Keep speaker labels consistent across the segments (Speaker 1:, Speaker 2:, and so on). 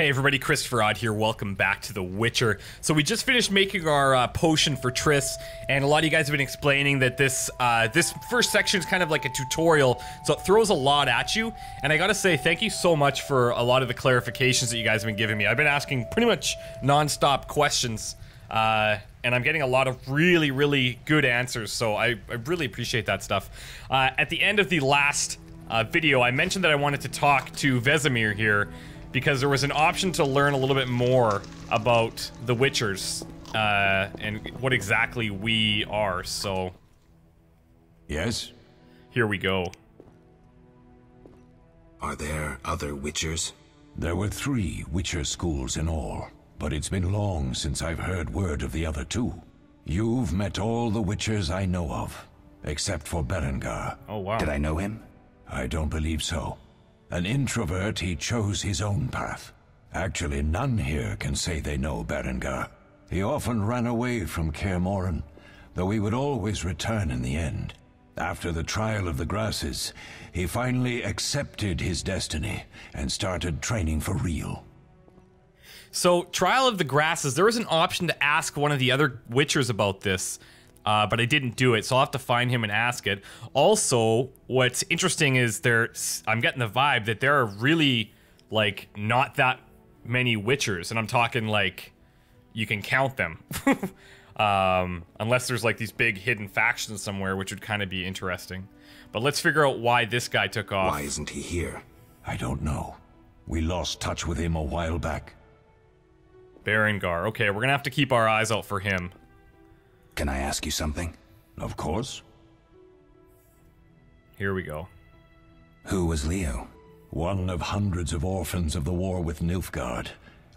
Speaker 1: Hey everybody, ChristopherOdd here. Welcome back to The Witcher. So we just finished making our potion for Triss, and a lot of you guys have been explaining that this first section is kind of like a tutorial, so it throws a lot at you. And I gotta say, thank you so much for a lot of the clarifications that you guys have been giving me. I've been asking pretty much non-stop questions, and I'm getting a lot of really, really good answers, so I really appreciate that stuff. At the end of the last video, I mentioned that I wanted to talk to Vesemir here, because there was an option to learn a little bit more about the Witchers, and what exactly we are, so...
Speaker 2: Yes?
Speaker 1: Here we go.
Speaker 2: Are there other Witchers?
Speaker 3: There were 3 Witcher schools in all, but it's been long since I've heard word of the other 2. You've met all the Witchers I know of, except for Berengar.
Speaker 1: Oh, wow.
Speaker 2: Did I know him?
Speaker 3: I don't believe so. An introvert, he chose his own path. Actually, none here can say they know Berengar. He often ran away from Kaer Morhen, though he would always return in the end. After the trial of the grasses, he finally accepted his destiny and started training for real.
Speaker 1: So, Trial of the Grasses, there was an option to ask one of the other Witchers about this, but I didn't do it, so I'll have to find him and ask it. Also, what's interesting is I'm getting the vibe that there are really, like, not that many Witchers, and I'm talking, like, you can count them. Unless there's, like, these big hidden factions somewhere, which would kind of be interesting. But let's figure out why this guy took off.
Speaker 2: Why isn't he here?
Speaker 3: I don't know. We lost touch with him a while back.
Speaker 1: Berengar. Okay, we're gonna have to keep our eyes out for him.
Speaker 2: Can I ask you something?
Speaker 3: Of course.
Speaker 1: Here we go.
Speaker 2: Who was Leo?
Speaker 3: One of hundreds of orphans of the war with Nilfgaard.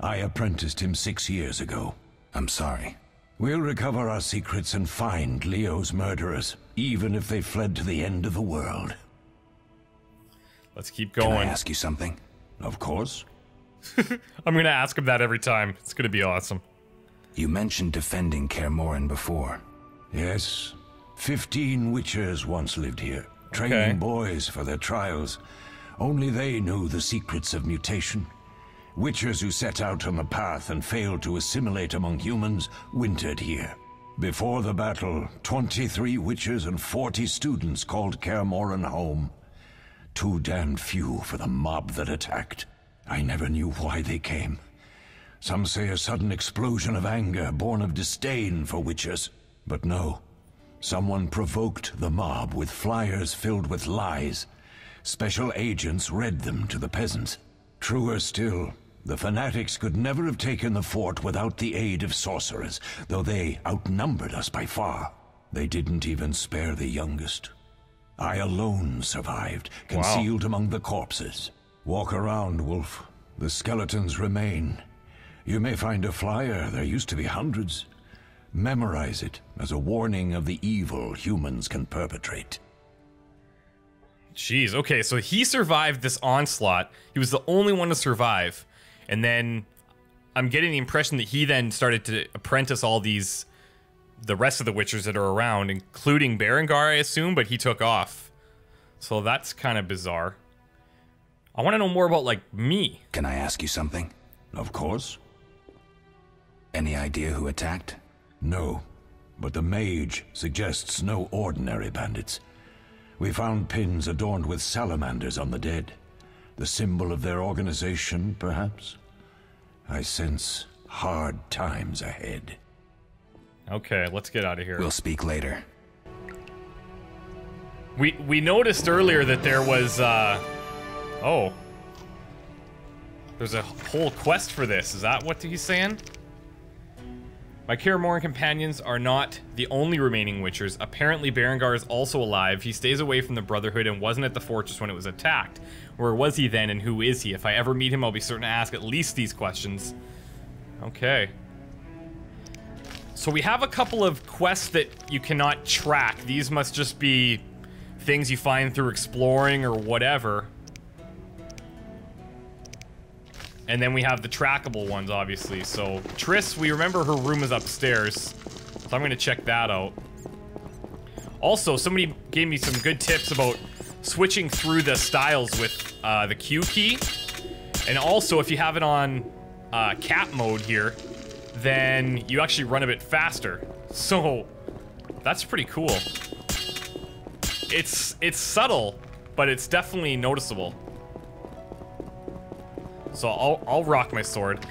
Speaker 3: I apprenticed him 6 years ago.
Speaker 2: I'm sorry.
Speaker 3: We'll recover our secrets and find Leo's murderers, even if they fled to the end of the world.
Speaker 1: Let's keep going.
Speaker 2: Can I ask you something?
Speaker 3: Of course.
Speaker 1: I'm gonna ask him that every time. It's gonna be awesome.
Speaker 2: You mentioned defending Kaer Morhen before.
Speaker 3: Yes. 15 Witchers once lived here, training boys for their trials. Only they knew the secrets of mutation. Witchers who set out on the path and failed to assimilate among humans wintered here. Before the battle, 23 Witchers and 40 students called Kaer Morhen home. Too damned few for the mob that attacked. I never knew why they came. Some say a sudden explosion of anger born of disdain for Witchers. But no. Someone provoked the mob with flyers filled with lies. Special agents read them to the peasants. Truer still, the fanatics could never have taken the fort without the aid of sorcerers, though they outnumbered us by far. They didn't even spare the youngest. I alone survived, concealed among the corpses. Walk around, Wolf. The skeletons remain. You may find a flyer, there used to be hundreds. Memorize it as a warning of the evil humans can perpetrate.
Speaker 1: Jeez, okay, so he survived this onslaught. He was the only one to survive. And then I'm getting the impression that he then started to apprentice all the rest of the Witchers that are around, including Berengar, I assume, but he took off. So that's kind of bizarre. I want to know more about, like, me.
Speaker 2: Can I ask you something?
Speaker 3: Of course.
Speaker 2: Any idea who attacked?
Speaker 3: No, but the mage suggests no ordinary bandits. We found pins adorned with salamanders on the dead. The symbol of their organization, perhaps? I sense hard times ahead.
Speaker 1: Okay, let's get out of here.
Speaker 2: We'll speak later.
Speaker 1: We noticed earlier that there was, oh. There's a whole quest for this. Is that what he's saying? My Kaer Morhen companions are not the only remaining Witchers. Apparently Berengar is also alive. He stays away from the Brotherhood and wasn't at the fortress when it was attacked. Where was he then and who is he? If I ever meet him, I'll be certain to ask at least these questions. Okay. So we have a couple of quests that you cannot track. These must just be things you find through exploring or whatever. And then we have the trackable ones, obviously. So, Triss, we remember her room is upstairs. So I'm gonna check that out. Also, somebody gave me some good tips about switching through the styles with the Q key. And also, if you have it on cap mode here, then you actually run a bit faster. So that's pretty cool. It's subtle, but it's definitely noticeable. So I'll rock my sword.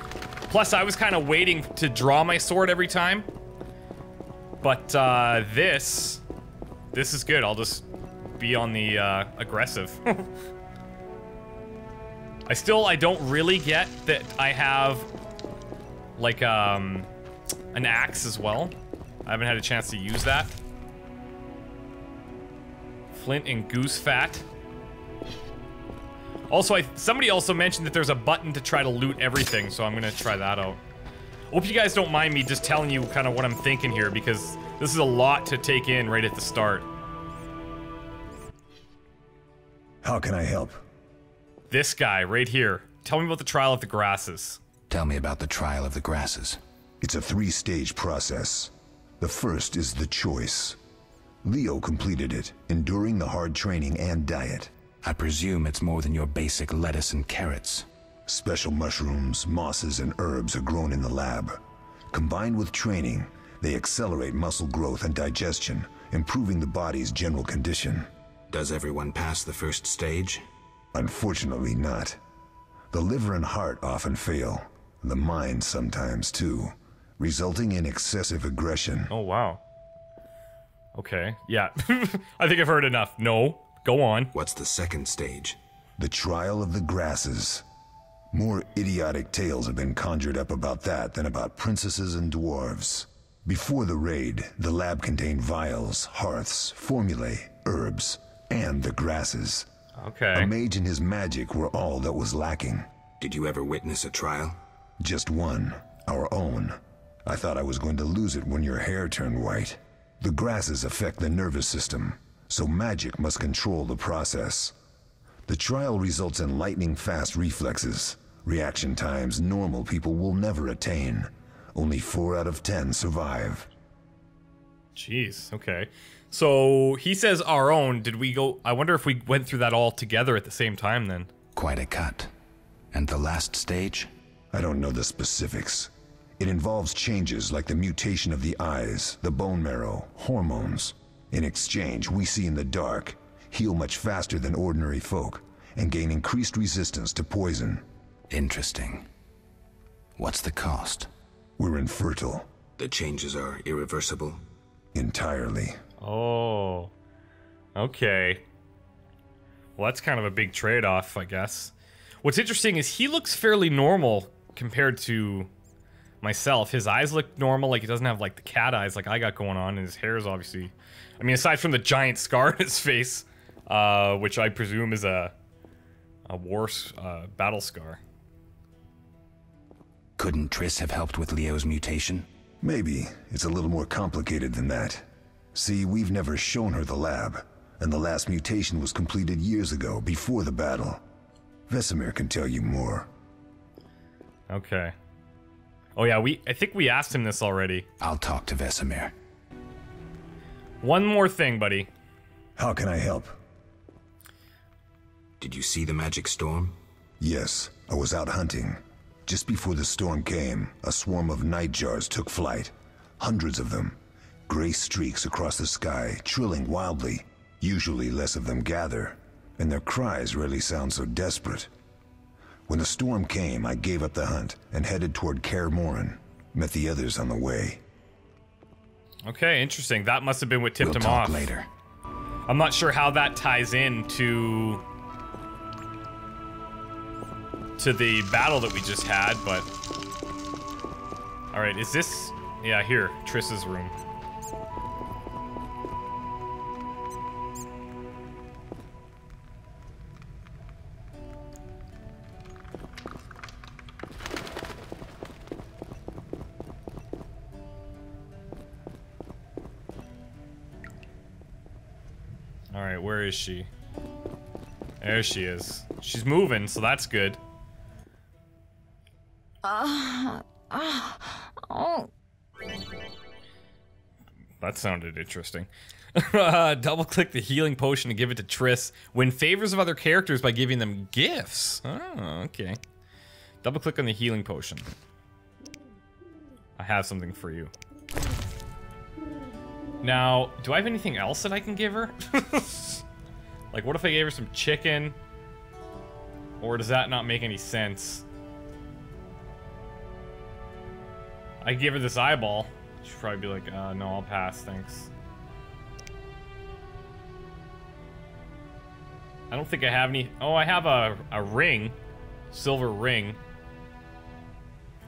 Speaker 1: Plus, I was kind of waiting to draw my sword every time. But this is good. I'll just be on the aggressive. I don't really get that I have like an axe as well. I haven't had a chance to use that. Flint and goose fat. Also, somebody also mentioned that there's a button to try to loot everything, so I'm gonna try that out. Hope you guys don't mind me just telling you kind of what I'm thinking here, because this is a lot to take in right at the start.
Speaker 4: How can I help?
Speaker 1: This guy right here. Tell me about the Trial of the Grasses.
Speaker 2: Tell me about the Trial of the Grasses.
Speaker 4: It's a 3-stage process. The first is the choice. Leo completed it, enduring the hard training and diet.
Speaker 2: I presume it's more than your basic lettuce and carrots.
Speaker 4: Special mushrooms, mosses, and herbs are grown in the lab. Combined with training, they accelerate muscle growth and digestion, improving the body's general condition.
Speaker 2: Does everyone pass the first stage?
Speaker 4: Unfortunately not. The liver and heart often fail. The mind sometimes too, resulting in excessive aggression.
Speaker 1: Oh, wow. Okay, yeah. I think I've heard enough. No, go on.
Speaker 2: What's the second stage?
Speaker 4: The Trial of the Grasses. More idiotic tales have been conjured up about that than about princesses and dwarves. Before the raid, the lab contained vials, hearths, formulae, herbs, and the grasses.
Speaker 1: Okay.
Speaker 4: A mage and his magic were all that was lacking.
Speaker 2: Did you ever witness a trial?
Speaker 4: Just one, our own. I thought I was going to lose it when your hair turned white. The grasses affect the nervous system, so magic must control the process. The trial results in lightning-fast reflexes, reaction times normal people will never attain. Only 4 out of 10 survive.
Speaker 1: Jeez, okay. So, he says our own. Did we go... I wonder if we went through that all together at the same time, then.
Speaker 2: Quite a cut. And the last stage?
Speaker 4: I don't know the specifics. It involves changes like the mutation of the eyes, the bone marrow, hormones. In exchange, we see in the dark, heal much faster than ordinary folk, and gain increased resistance to poison.
Speaker 2: Interesting. What's the cost?
Speaker 4: We're infertile.
Speaker 2: The changes are irreversible?
Speaker 4: Entirely.
Speaker 1: Oh. Okay. Well, that's kind of a big trade-off, I guess. What's interesting is he looks fairly normal compared to myself. His eyes look normal, like he doesn't have like the cat eyes like I got going on, and his hair is obviously... I mean, aside from the giant scar in his face, which I presume is a battle scar.
Speaker 2: Couldn't Triss have helped with Leo's mutation?
Speaker 4: Maybe. It's a little more complicated than that. See, we've never shown her the lab, and the last mutation was completed years ago, before the battle. Vesemir can tell you more.
Speaker 1: Okay. Oh yeah, I think we asked him this already.
Speaker 2: I'll talk to Vesemir.
Speaker 1: One more thing, buddy.
Speaker 4: How can I help?
Speaker 2: Did you see the magic storm?
Speaker 4: Yes, I was out hunting. Just before the storm came, a swarm of nightjars took flight. Hundreds of them. Gray streaks across the sky, trilling wildly. Usually less of them gather, and their cries rarely sound so desperate. When the storm came, I gave up the hunt and headed toward Kaer Morhen. Met the others on the way.
Speaker 1: Okay, interesting. That must have been what tipped
Speaker 2: We'll
Speaker 1: him
Speaker 2: talk
Speaker 1: off.
Speaker 2: later.
Speaker 1: I'm not sure how that ties in to the battle that we just had, but... Alright, is this... Yeah, here. Triss's room. Alright, where is she? There she is. She's moving, so that's good. That sounded interesting. Double click the healing potion to give it to Triss. Win favors of other characters by giving them gifts. Oh, okay. Double click on the healing potion. I have something for you. Now, do I have anything else that I can give her? Like, what if I gave her some chicken? Or does that not make any sense? I give her this eyeball. She'd probably be like, no, I'll pass, thanks. I don't think I have any... Oh, I have a ring. Silver ring.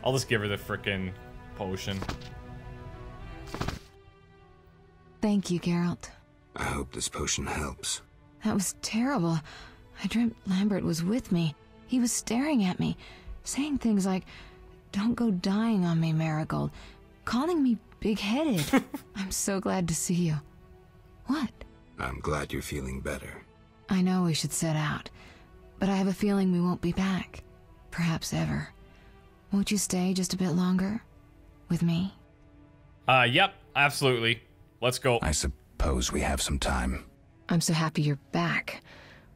Speaker 1: I'll just give her the frickin' potion.
Speaker 5: Thank you, Geralt.
Speaker 2: I hope this potion helps.
Speaker 5: That was terrible. I dreamt Lambert was with me. He was staring at me, saying things like, "Don't go dying on me, Marigold," calling me big-headed. I'm so glad to see you. What?
Speaker 2: I'm glad you're feeling better.
Speaker 5: I know we should set out, but I have a feeling we won't be back. Perhaps ever. Won't you stay just a bit longer? With me?
Speaker 1: Yep, absolutely. Let's go.
Speaker 2: I suppose we have some time.
Speaker 5: I'm so happy you're back.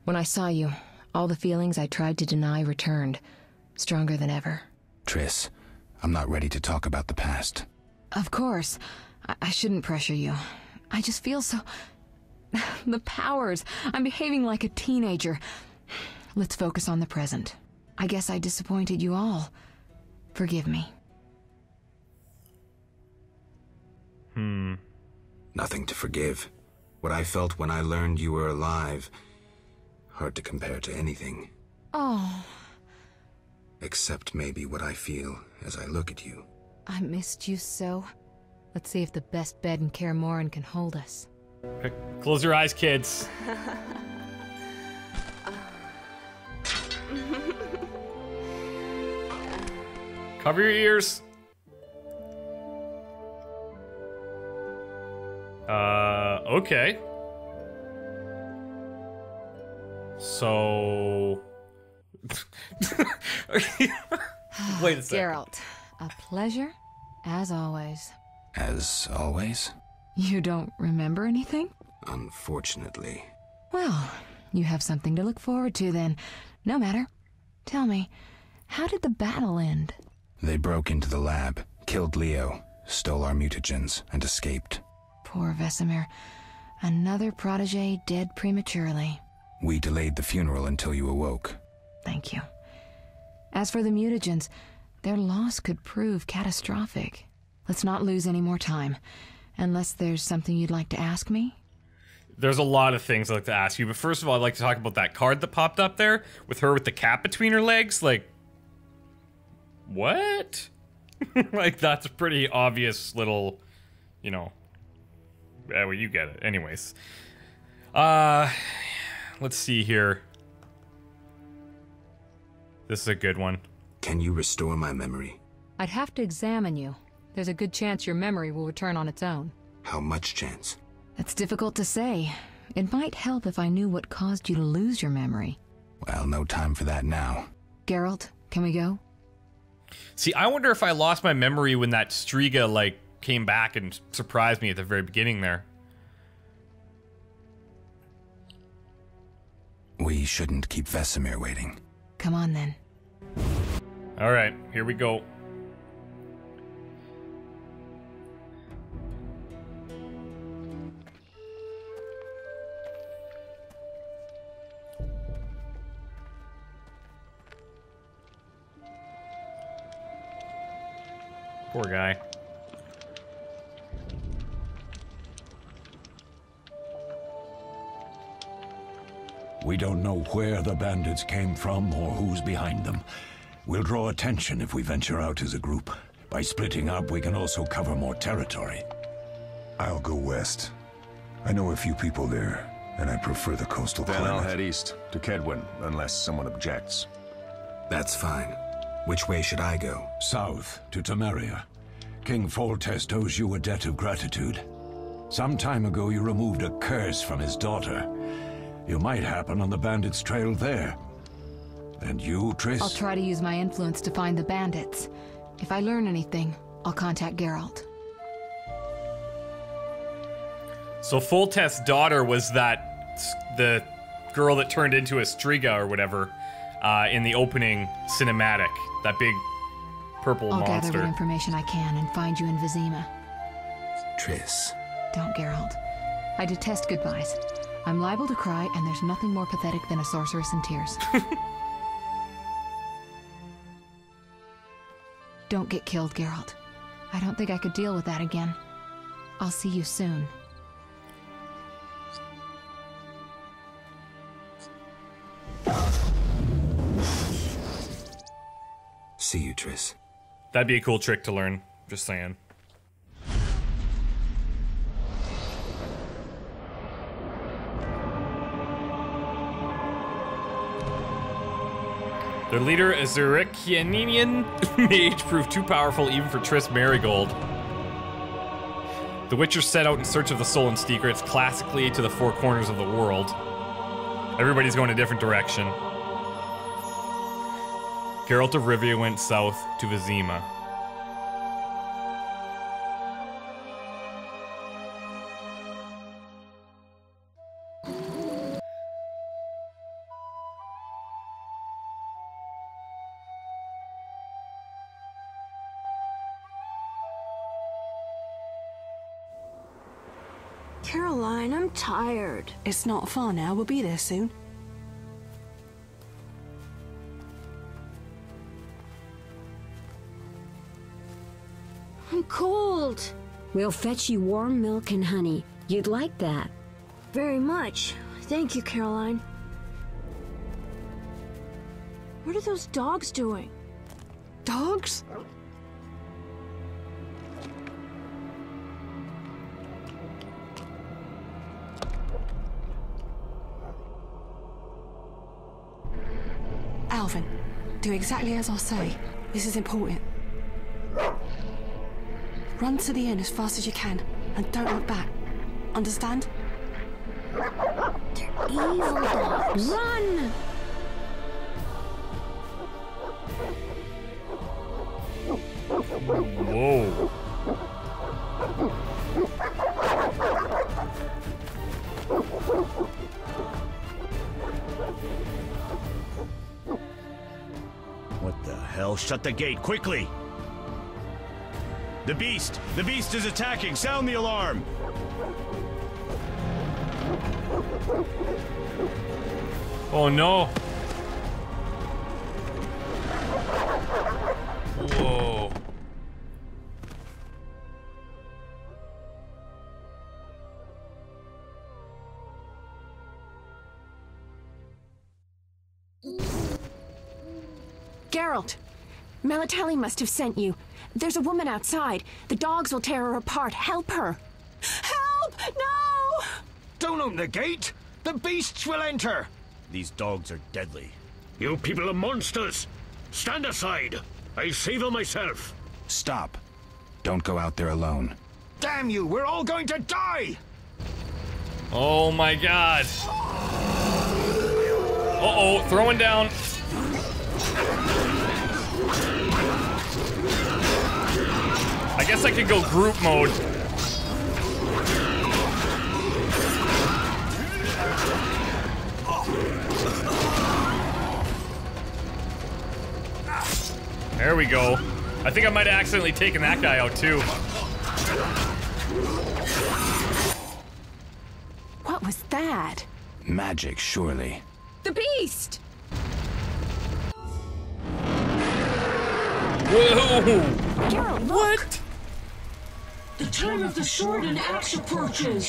Speaker 5: When I saw you, all the feelings I tried to deny returned, stronger than ever.
Speaker 2: Triss, I'm not ready to talk about the past.
Speaker 5: Of course. I shouldn't pressure you. I just feel so... The powers. I'm behaving like a teenager. Let's focus on the present. I guess I disappointed you all. Forgive me.
Speaker 2: Nothing to forgive. What I felt when I learned you were alive, hard to compare to anything.
Speaker 5: Oh.
Speaker 2: Except maybe what I feel as I look at you.
Speaker 5: I missed you so. Let's see if the best bed in Kaer Morhen can hold us.
Speaker 1: Close your eyes, kids. Cover your ears. Okay. So... Wait a second.
Speaker 5: Geralt, a pleasure, as always.
Speaker 2: As always?
Speaker 5: You don't remember anything?
Speaker 2: Unfortunately.
Speaker 5: Well, you have something to look forward to then. No matter. Tell me, how did the battle end?
Speaker 2: They broke into the lab, killed Leo, stole our mutagens, and escaped.
Speaker 5: Poor Vesemir. Another protege dead prematurely.
Speaker 2: We delayed the funeral until you awoke.
Speaker 5: Thank you. As for the mutagens, their loss could prove catastrophic. Let's not lose any more time. Unless there's something you'd like to ask me?
Speaker 1: There's a lot of things I'd like to ask you, but first of all, I'd like to talk about that card that popped up there with her with the cat between her legs. Like, what? Like, that's a pretty obvious little, you know. Yeah, well, you get it. Anyways. Let's see here. This is a good one.
Speaker 2: Can you restore my memory?
Speaker 5: I'd have to examine you. There's a good chance your memory will return on its own.
Speaker 2: How much chance?
Speaker 5: It's difficult to say. It might help if I knew what caused you to lose your memory.
Speaker 2: Well, no time for that now.
Speaker 5: Geralt, can we go?
Speaker 1: See, I wonder if I lost my memory when that Striga, like, came back and surprised me at the very beginning there.
Speaker 2: We shouldn't keep Vesemir waiting.
Speaker 5: Come on, then.
Speaker 1: Alright, here we go. Poor guy.
Speaker 3: We don't know where the bandits came from or who's behind them. We'll draw attention if we venture out as a group. By splitting up, we can also cover more territory.
Speaker 4: I'll go west. I know a few people there, and I prefer the coastal
Speaker 6: Then
Speaker 4: climate.
Speaker 6: I'll head east, to Kedwin, unless someone objects.
Speaker 2: That's fine. Which way should I go?
Speaker 3: South, to Temeria. King Foltest owes you a debt of gratitude. Some time ago, you removed a curse from his daughter. You might happen on the bandits' trail there. And you, Triss?
Speaker 5: I'll try to use my influence to find the bandits. If I learn anything, I'll contact Geralt.
Speaker 1: So Foltest's daughter was the girl that turned into a Striga or whatever in the opening cinematic. That big purple
Speaker 5: I'll
Speaker 1: monster.
Speaker 5: gather what information I can and find you in Vizima.
Speaker 2: Triss.
Speaker 5: Don't, Geralt. I detest goodbyes. I'm liable to cry, and there's nothing more pathetic than a sorceress in tears. Don't get killed, Geralt. I don't think I could deal with that again. I'll see you soon.
Speaker 2: See you, Triss.
Speaker 1: That'd be a cool trick to learn. Just saying. Their leader, a Zurikianian mage, proved too powerful even for Triss Marigold. The Witchers set out in search of the soul and secrets, classically to the four corners of the world. Everybody's going a different direction. Geralt of Rivia went south to Vizima.
Speaker 7: Caroline, I'm tired. It's not far now. We'll be there soon. I'm cold.
Speaker 8: We'll fetch you warm milk and honey. You'd like that.
Speaker 7: Very much. Thank you, Caroline. What are those dogs doing? Dogs?
Speaker 9: Alvin, do exactly as I say. This is important. Run to the inn as fast as you can, and don't look back. Understand?
Speaker 7: They're evil dogs.
Speaker 8: Run!
Speaker 1: Whoa.
Speaker 10: What the hell? Shut the gate, quickly! The beast! The beast is attacking! Sound the alarm!
Speaker 1: Oh no. Whoa.
Speaker 9: Geralt! Melatelli must have sent you. There's a woman outside. The dogs will tear her apart. Help her! Help! No!
Speaker 10: Don't open the gate! The beasts will enter! These dogs are deadly.
Speaker 11: You people are monsters! Stand aside! I'll save her myself!
Speaker 2: Stop. Don't go out there alone.
Speaker 10: Damn you! We're all going to die!
Speaker 1: Oh my god. Uh-oh, throwing down. I guess I could go group mode. There we go. I think I might have accidentally taken that guy out too.
Speaker 9: What was that?
Speaker 2: Magic, surely.
Speaker 9: The beast!
Speaker 1: Whoa!
Speaker 9: Geralt, look!
Speaker 1: What?
Speaker 12: The time of the sword and axe approaches.